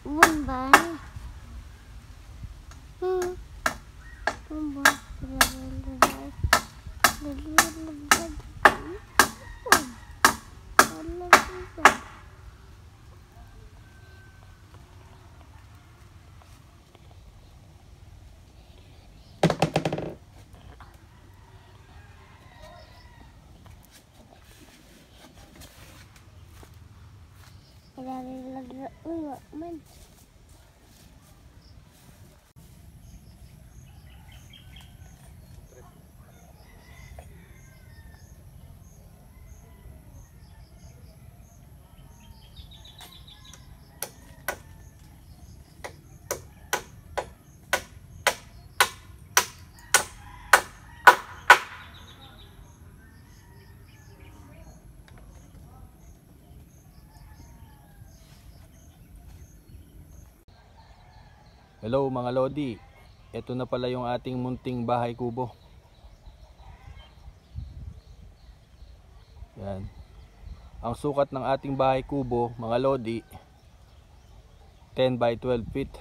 Bye. Hello mga Lodi, ito na pala yung ating munting bahay kubo. Yan. Ang sukat ng ating bahay kubo mga Lodi, 10 by 12 feet.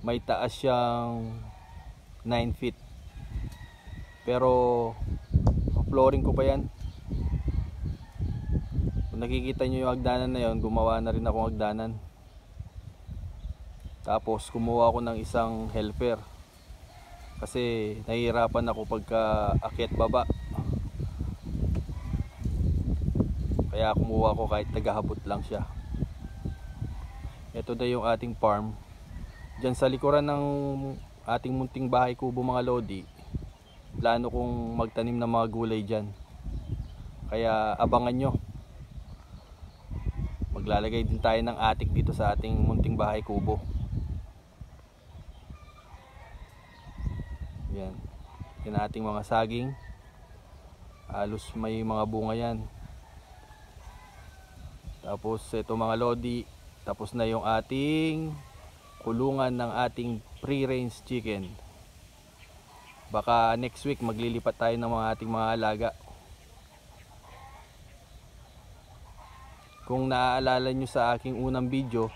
May taas siyang 9 feet. Pero flooring ko pa yan. Kung nakikita nyo yung hagdanan na yun, gumawa na rin akong hagdanan. Tapos kumuha ako ng isang helper kasi nahihirapan ako pagka akyat baba, kaya kumuha ako kahit tagahabot lang siya. Ito na yung ating farm. Diyan sa likuran ng ating munting bahay kubo mga Lodi, plano kong magtanim ng mga gulay dyan, kaya abangan nyo. Maglalagay din tayo ng attic dito sa ating munting bahay kubo. Yan. Yan ating mga saging. Halos may mga bunga yan. Tapos ito mga Lodi, tapos na yung ating kulungan ng ating free-range chicken. Baka next week maglilipat tayo ng mga ating mga alaga. Kung naaalala nyo sa aking unang video,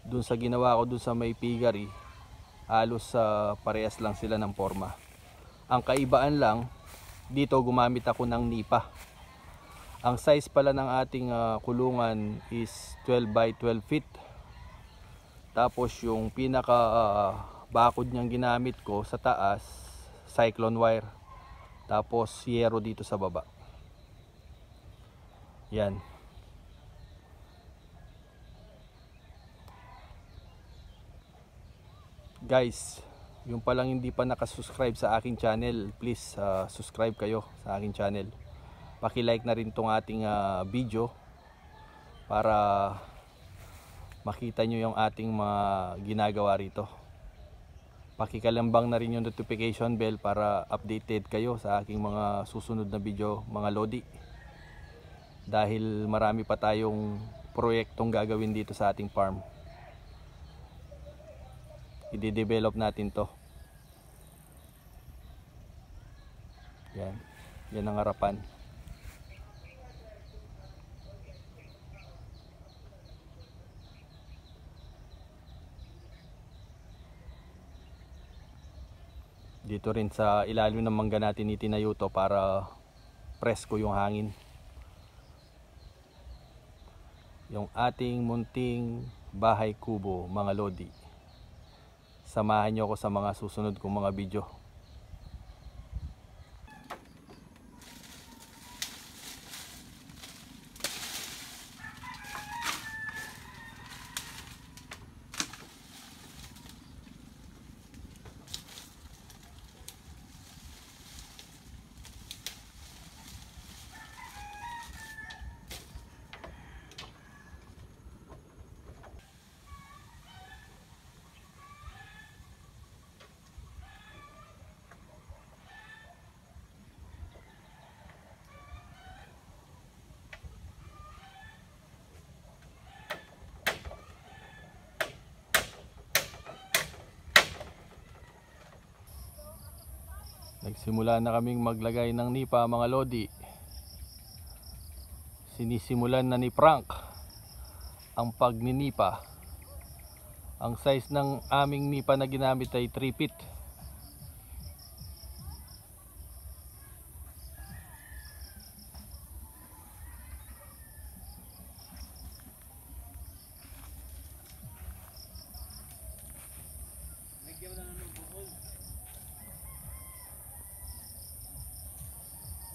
dun sa ginawa ko dun sa may piggery, halos parehas lang sila ng forma. Ang kaibaan lang, dito gumamit ako ng nipa. Ang size pala ng ating kulungan is 12 by 12 feet. Tapos yung pinaka bakod niyang ginamit ko sa taas, cyclone wire. Tapos yero dito sa baba. Yan. Guys, yung palang hindi pa nakasubscribe sa aking channel, please subscribe kayo sa aking channel. Paki-like na rin tong ating video para makita nyo yung ating mga ginagawa rito. Pakikalambang na rin yung notification bell para updated kayo sa aking mga susunod na video mga Lodi. Dahil marami pa tayong proyektong gagawin dito sa ating farm. I-develop natin to. Yan. Yan ang harapan. Dito rin sa ilalim ng mangga natin itinayo to para presko yung hangin. Yung ating munting bahay kubo mga Lodi. Samahan nyo ako sa mga susunod kong mga video. Nagsimula na kaming maglagay ng nipa mga Lodi. Sinisimulan na ni Frank ang pagninipa. Ang size ng aming nipa na ginamit ay 3 feet.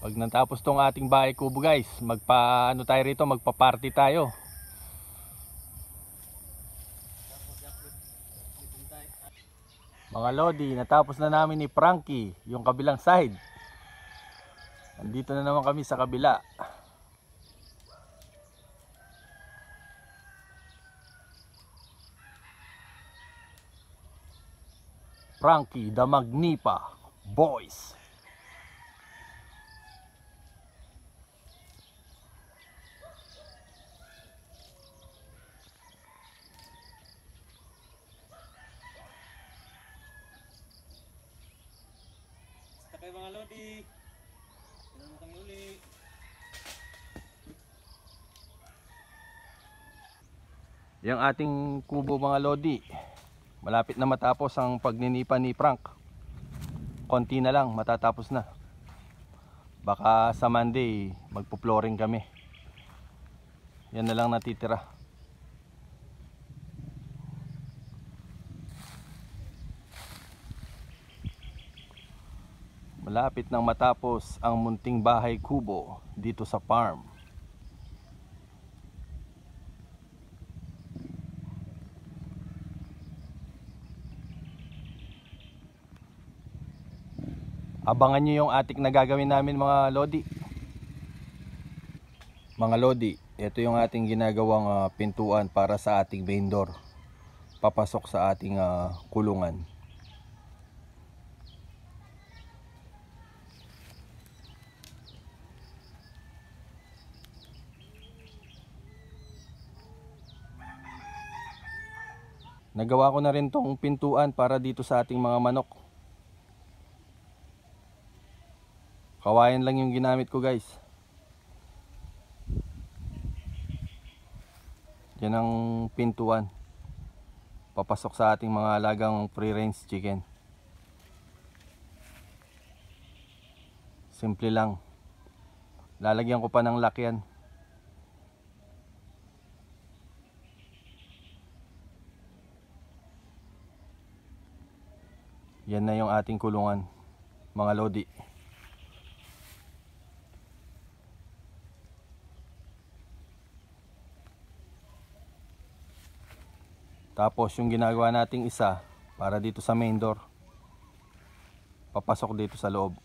Pag natapos tong ating bahay kubo guys, magpa-ano tayo rito, magpa-party tayo. Mga lodi, natapos na namin ni Frankie yung kabilang side. Andito na naman kami sa kabila. Frankie the Magnipa Boys. Kay mga lodi, ano kami uli? Yung ating kubo mga lodi, malapit na matapos ang pagninipa ni Frank. Konti na lang, matatapos na. Baka sa Monday magpo-flooring kami. Yan na lang natitira. Malapit nang matapos ang munting bahay kubo dito sa farm. Abangan nyo yung atik na gagawin namin mga lodi. Mga lodi, ito yung ating ginagawang pintuan para sa ating main door. Papasok sa ating kulungan. Nagawa ko na rin tong pintuan para dito sa ating mga manok. Kawayan lang yung ginamit ko guys. Yan ang pintuan. Papasok sa ating mga alagang free range chicken. Simple lang. Lalagyan ko pa ng lock yan. Yan na yung ating kulungan mga lodi. Tapos yung ginagawa nating isa para dito sa main door, papasok dito sa loob.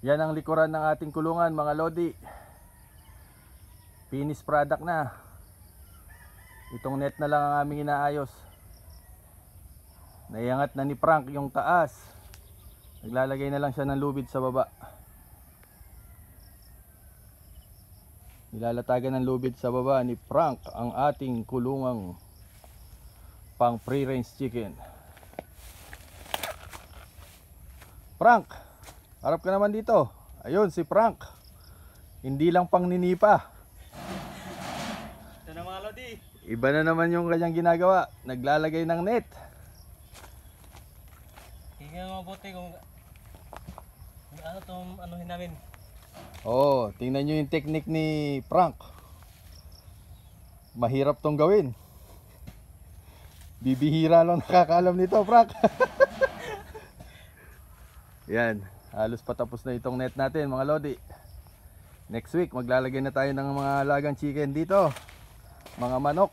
Yan ang likuran ng ating kulungan mga lodi. Finished product na. Itong net na lang ang aming inaayos. Naiangat na ni Frank yung taas. Naglalagay na lang siya ng lubid sa baba. Nilalatagan ng lubid sa baba ni Frank ang ating kulungang pang free range chicken. Frank, harap ka naman dito. Ayun si Frank. Hindi lang pang ninipa. Ito na mga lodi. Iba na naman yung kanyang ginagawa. Naglalagay ng net. Tingnan mo mabuti kung ano itong anuhin namin. Oo, tingnan nyo yung technique ni Frank. Mahirap tong gawin. Bibihira lang nakakaalam nito, Frank. Yan, halos patapos na itong net natin mga lodi. Next week maglalagay na tayo ng mga alagang chicken dito, mga manok.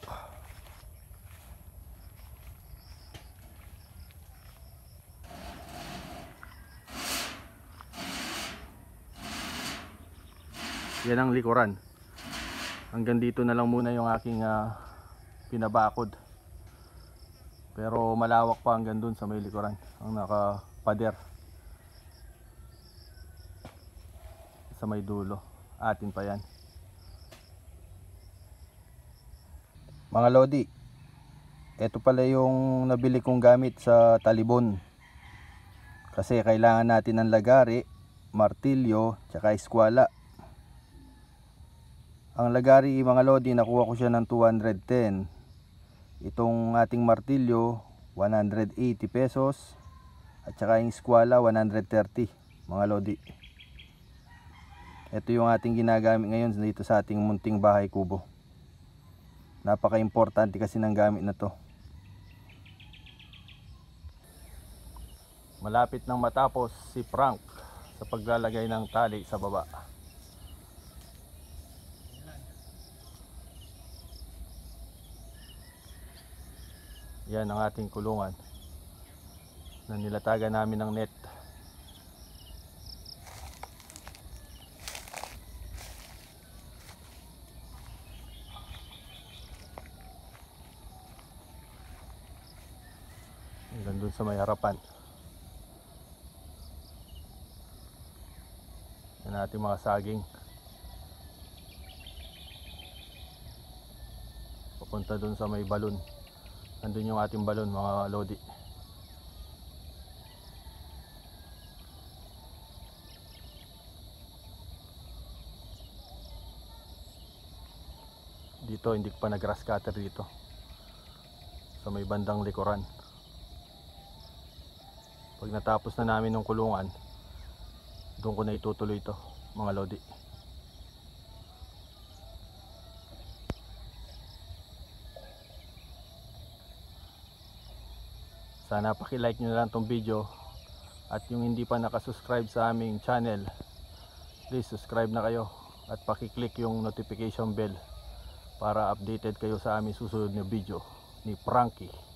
Yan ang likuran. Hanggang dito na lang muna yung aking pinabakod. Pero malawak pa hanggang dun sa may likuran ang nakapader sa may dulo. Atin pa yan. Mga lodi, ito pala yung nabili kong gamit sa talibon. Kasi kailangan natin ng lagari, martilyo, tsaka eskwala. Ang lagari mga lodi, nakuha ko siya ng 210. Itong ating martilyo 180 pesos. At saka yung eskwala 130 mga lodi. Ito yung ating ginagamit ngayon dito sa ating munting bahay kubo. Napaka-importante kasi ng gamit na to. Malapit nang matapos si Frank sa paglalagay ng tali sa baba. Yan ang ating kulungan na nilatagan namin ng net. Hanggang dun sa may harapan. Yan ating mga saging. Papunta dun sa may balon. Nandun yung ating balon mga lodi. Dito hindi pa nag-grass cutter dito. Sa may bandang likuran. Pag natapos na namin ng kulungan, doon ko na itutuloy ito mga lodi. Sana paki-like nyo na lang tong video. At yung hindi pa nakasubscribe sa aming channel, please subscribe na kayo. At paki-click yung notification bell para updated kayo sa aming susunod na video ni Frankie.